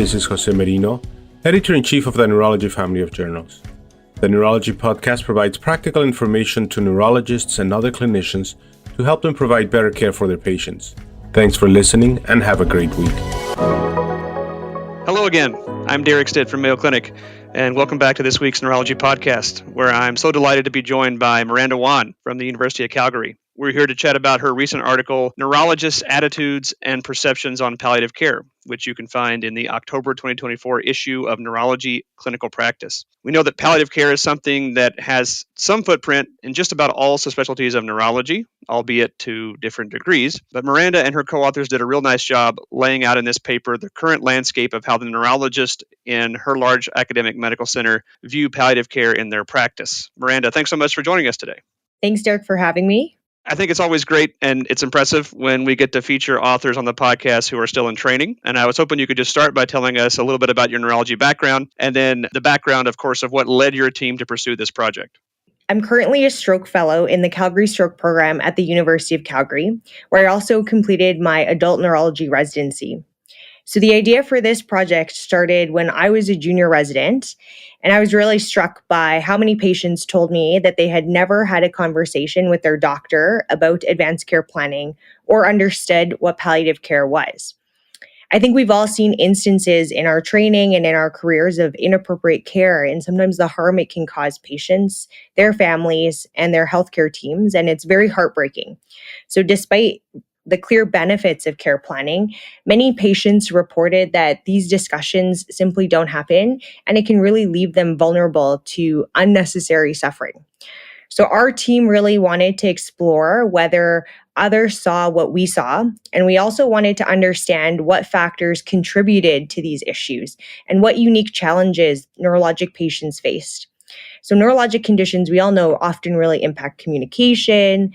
This is Jose Merino, Editor-in-Chief of the Neurology family of journals. The Neurology podcast provides practical information to neurologists and other clinicians to help them provide better care for their patients. Thanks for listening and have a great week. Hello again. I'm Derek Stitt from Mayo Clinic, and welcome back to this week's Neurology podcast, where I'm so delighted to be joined by Miranda M from the University of Calgary. We're here to chat about her recent article, Neurologists' Attitudes and Perceptions on Palliative Care, which you can find in the October 2024 issue of Neurology Clinical Practice. We know that palliative care is something that has some footprint in just about all subspecialties of neurology, albeit to different degrees. But Miranda and her co-authors did a real nice job laying out in this paper the current landscape of how the neurologists in her large academic medical center view palliative care in their practice. Miranda, thanks so much for joining us today. Thanks, Derek, for having me. I think it's always great and it's impressive when we get to feature authors on the podcast who are still in training. And I was hoping you could just start by telling us a little bit about your neurology background and then the background, of course, of what led your team to pursue this project. I'm currently a stroke fellow in the Calgary Stroke Program at the University of Calgary, where I also completed my adult neurology residency. So the idea for this project started when I was a junior resident, and I was really struck by how many patients told me that they had never had a conversation with their doctor about advanced care planning or understood what palliative care was. I think we've all seen instances in our training and in our careers of inappropriate care and sometimes the harm it can cause patients, their families, and their healthcare teams, and it's very heartbreaking. So despite the clear benefits of care planning, many patients reported that these discussions simply don't happen, and it can really leave them vulnerable to unnecessary suffering. So our team really wanted to explore whether others saw what we saw, and we also wanted to understand what factors contributed to these issues and what unique challenges neurologic patients faced. So neurologic conditions, we all know, often really impact communication,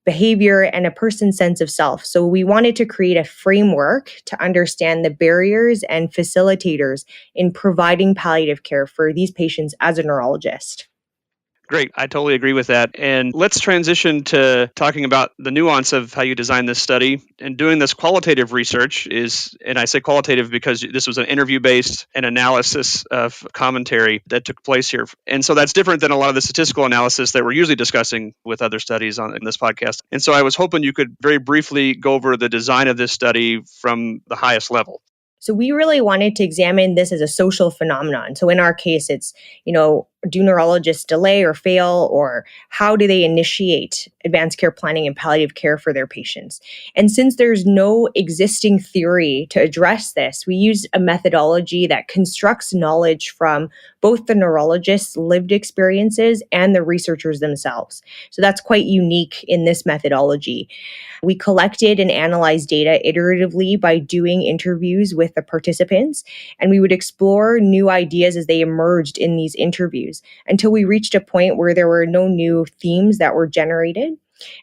behavior, and a person's sense of self. So we wanted to create a framework to understand the barriers and facilitators in providing palliative care for these patients as a neurologist. Great. I totally agree with that. And let's transition to talking about the nuance of how you designed this study. And doing this qualitative research is, and I say qualitative because this was an interview-based and analysis of commentary that took place here. And so that's different than a lot of the statistical analysis that we're usually discussing with other studies in this podcast. And so I was hoping you could very briefly go over the design of this study from the highest level. So we really wanted to examine this as a social phenomenon. So in our case, it's, do neurologists delay or fail, or how do they initiate advanced care planning and palliative care for their patients? And since there's no existing theory to address this, we used a methodology that constructs knowledge from both the neurologists' lived experiences and the researchers themselves. So that's quite unique in this methodology. We collected and analyzed data iteratively by doing interviews with the participants, and we would explore new ideas as they emerged in these interviews until we reached a point where there were no new themes that were generated.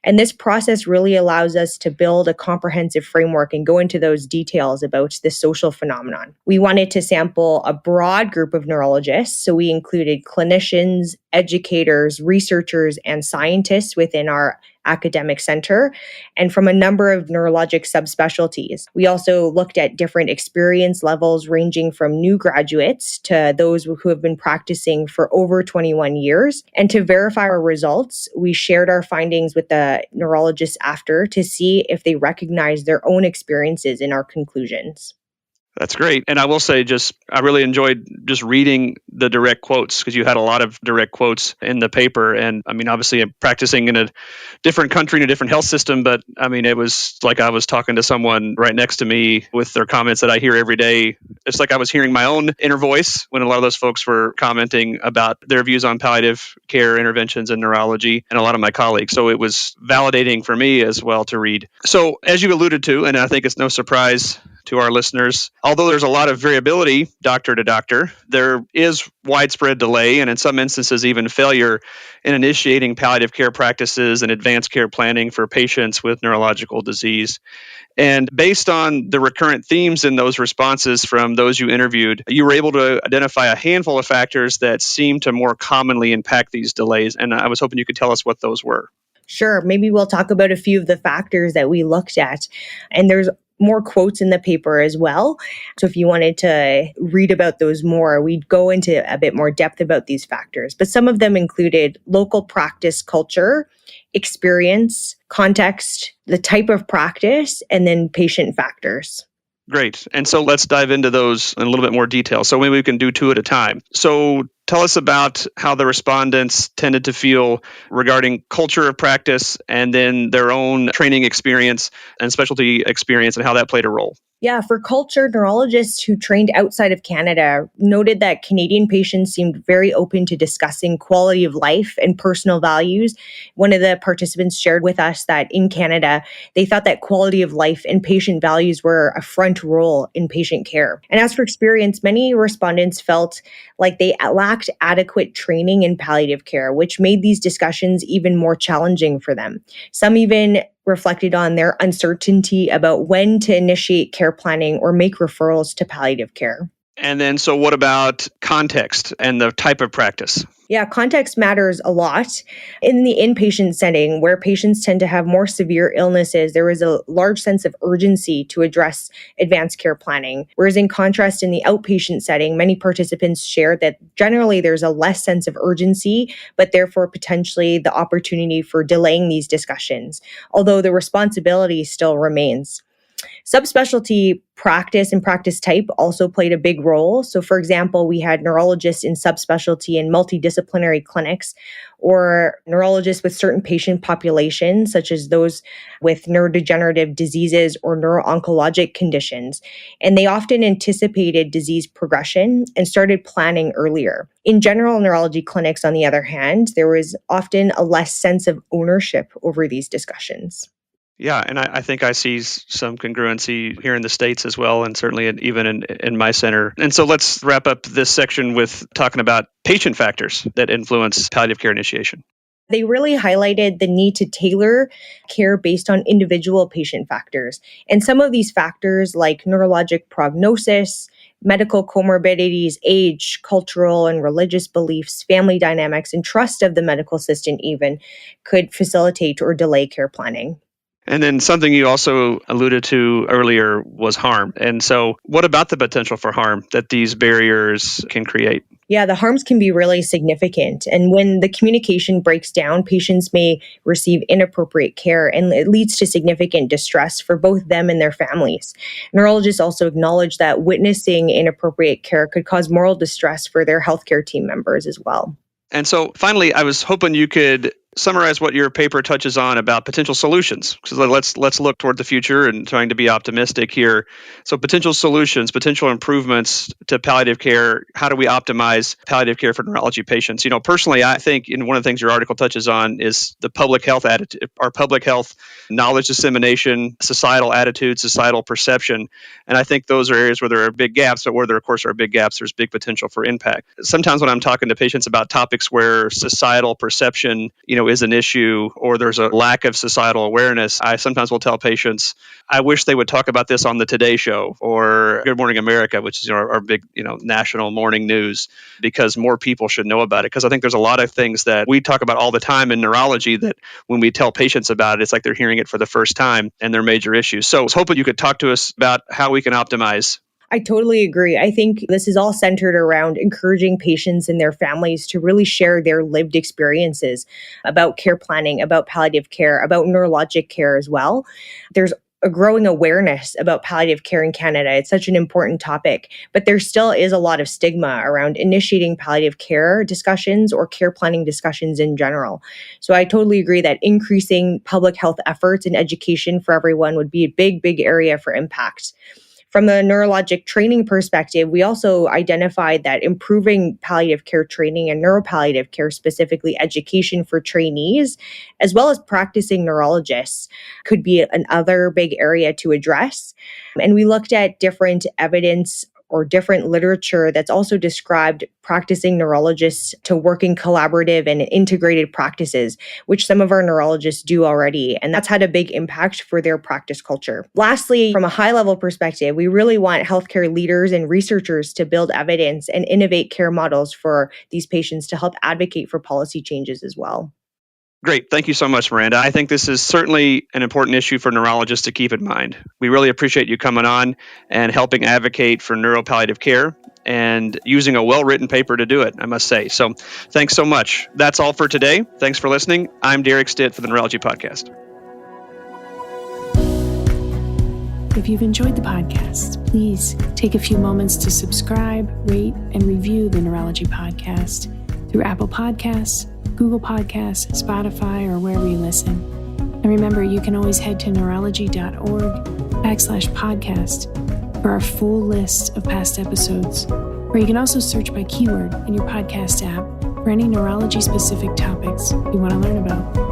And this process really allows us to build a comprehensive framework and go into those details about this social phenomenon. We wanted to sample a broad group of neurologists, so we included clinicians, educators, researchers, and scientists within our academic center, and from a number of neurologic subspecialties. We also looked at different experience levels ranging from new graduates to those who have been practicing for over 21 years. And to verify our results, we shared our findings with the neurologists after to see if they recognize their own experiences in our conclusions. That's great. And I will say I really enjoyed just reading the direct quotes because you had a lot of direct quotes in the paper. And I mean, obviously I'm practicing in a different country, in a different health system, but I mean, it was like I was talking to someone right next to me with their comments that I hear every day. It's like I was hearing my own inner voice when a lot of those folks were commenting about their views on palliative care interventions in neurology and a lot of my colleagues. So it was validating for me as well to read. So as you alluded to, and I think it's no surprise to our listeners, although there's a lot of variability doctor to doctor, there is widespread delay and in some instances even failure in initiating palliative care practices and advanced care planning for patients with neurological disease. And based on the recurrent themes in those responses from those you interviewed, you were able to identify a handful of factors that seem to more commonly impact these delays. And I was hoping you could tell us what those were. Sure. Maybe we'll talk about a few of the factors that we looked at. And there's more quotes in the paper as well. So if you wanted to read about those more, we'd go into a bit more depth about these factors. But some of them included local practice culture, experience, context, the type of practice, and then patient factors. Great. And so let's dive into those in a little bit more detail. So maybe we can do two at a time. So tell us about how the respondents tended to feel regarding culture of practice and then their own training experience and specialty experience and how that played a role. Yeah, for culture, neurologists who trained outside of Canada noted that Canadian patients seemed very open to discussing quality of life and personal values. One of the participants shared with us that in Canada, they thought that quality of life and patient values were a front role in patient care. And as for experience, many respondents felt like they lacked adequate training in palliative care, which made these discussions even more challenging for them. Some even reflected on their uncertainty about when to initiate care planning or make referrals to palliative care. And then, so what about context and the type of practice? Yeah, context matters a lot. In the inpatient setting, where patients tend to have more severe illnesses, there is a large sense of urgency to address advanced care planning. Whereas in contrast, in the outpatient setting, many participants shared that generally there's a less sense of urgency, but therefore potentially the opportunity for delaying these discussions, although the responsibility still remains. Subspecialty practice and practice type also played a big role. So, for example, we had neurologists in subspecialty and multidisciplinary clinics, or neurologists with certain patient populations, such as those with neurodegenerative diseases or neuro-oncologic conditions. And they often anticipated disease progression and started planning earlier. In general neurology clinics, on the other hand, there was often a less sense of ownership over these discussions. Yeah, and I think I see some congruency here in the States as well, and certainly even in my center. And so let's wrap up this section with talking about patient factors that influence palliative care initiation. They really highlighted the need to tailor care based on individual patient factors. And some of these factors, like neurologic prognosis, medical comorbidities, age, cultural and religious beliefs, family dynamics, and trust of the medical system even, could facilitate or delay care planning. And then something you also alluded to earlier was harm. And so what about the potential for harm that these barriers can create? Yeah, the harms can be really significant. And when the communication breaks down, patients may receive inappropriate care, and it leads to significant distress for both them and their families. Neurologists also acknowledge that witnessing inappropriate care could cause moral distress for their healthcare team members as well. And so finally, I was hoping you could summarize what your paper touches on about potential solutions. So let's look toward the future and trying to be optimistic here. So potential solutions, potential improvements to palliative care. How do we optimize palliative care for neurology patients? You know, personally, I think one of the things your article touches on is the public health attitude, our public health knowledge dissemination, societal attitude, societal perception. And I think those are areas where there are big gaps, but where there, of course, are big gaps, there's big potential for impact. Sometimes when I'm talking to patients about topics where societal perception, is an issue, or there's a lack of societal awareness, I sometimes will tell patients, I wish they would talk about this on the Today Show or Good Morning America, which is our big, national morning news, because more people should know about it. Because I think there's a lot of things that we talk about all the time in neurology that when we tell patients about it, it's like they're hearing it for the first time and they're major issues. So I was hoping you could talk to us about how we can optimize. I totally agree. I think this is all centered around encouraging patients and their families to really share their lived experiences about care planning, about palliative care, about neurologic care as well. There's a growing awareness about palliative care in Canada. It's such an important topic, but there still is a lot of stigma around initiating palliative care discussions or care planning discussions in general. So I totally agree that increasing public health efforts and education for everyone would be a big, big area for impact. From a neurologic training perspective, we also identified that improving palliative care training and neuropalliative care, specifically education for trainees, as well as practicing neurologists, could be another big area to address. And we looked at different evidence or different literature that's also described practicing neurologists to work in collaborative and integrated practices, which some of our neurologists do already. And that's had a big impact for their practice culture. Lastly, from a high-level perspective, we really want healthcare leaders and researchers to build evidence and innovate care models for these patients to help advocate for policy changes as well. Great. Thank you so much, Miranda. I think this is certainly an important issue for neurologists to keep in mind. We really appreciate you coming on and helping advocate for neuropalliative care and using a well-written paper to do it, I must say. So thanks so much. That's all for today. Thanks for listening. I'm Derek Stitt for the Neurology Podcast. If you've enjoyed the podcast, please take a few moments to subscribe, rate, and review the Neurology Podcast through Apple Podcasts, Google Podcasts, Spotify, or wherever you listen. And remember, you can always head to neurology.org/podcast for our full list of past episodes, or you can also search by keyword in your podcast app for any neurology-specific topics you want to learn about.